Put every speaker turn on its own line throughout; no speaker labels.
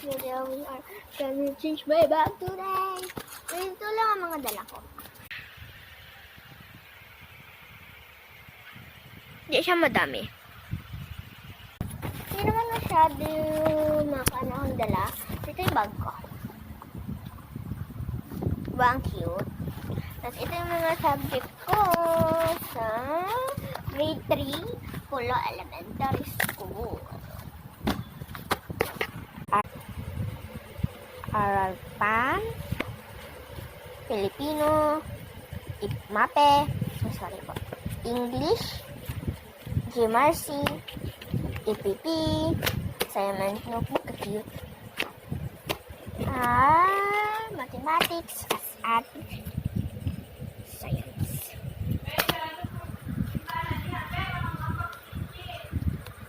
video, we are gonna change my bag today. So, ito lang ang mga dala ko. Hindi siya madami. Hindi naman masyado akong dala. Ito yung bag ko. Diba ang cute? Tapos ito yung mga subject ko sa grade 3 Pulo Elementary School. Aral Pan, Filipino, MAPE, English, GMRC, EPP, assignment notebook, cute. Mathematics at science.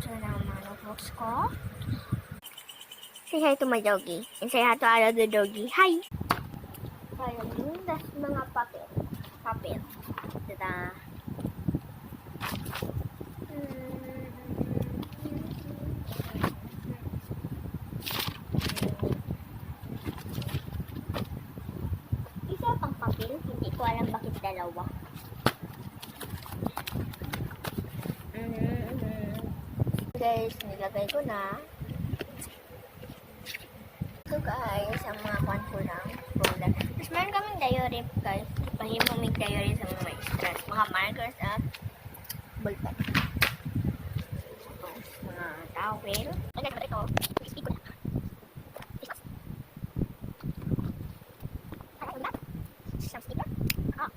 So na ang mga notebooks ko. Say hi to my doggy. And say hi to all of the doggy. Hi! Ayan yun. Das mga papel. Papel. Tada! Isa pang papel. Hindi ko alam bakit dalawa. Guys, nilagay ko na. So guys, ang mga kwan ko lang, folder. Tapos meron kaming diary guys. Pahimumig diary sa mga maestras. Mga markers at ballpen. Tapos mga towel. Agad ba ito? Speak ko na. Isang sticker? Ah.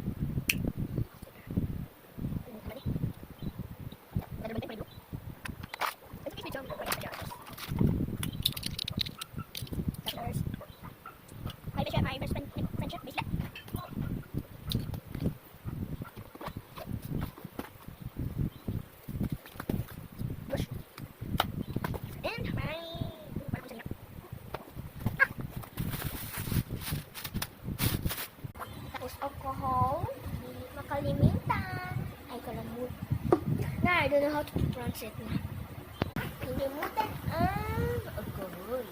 Alcohol, makalimutan. Ay, kalamut. Na, I don't know how to pronounce it na. Kalimutan ang alcohol.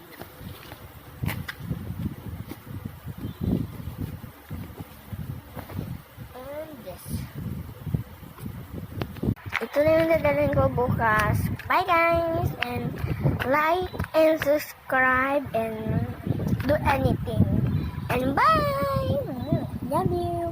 And this. Ito na yung dadalhin ko bukas. Bye guys! And like and subscribe and do anything. And bye! Love you!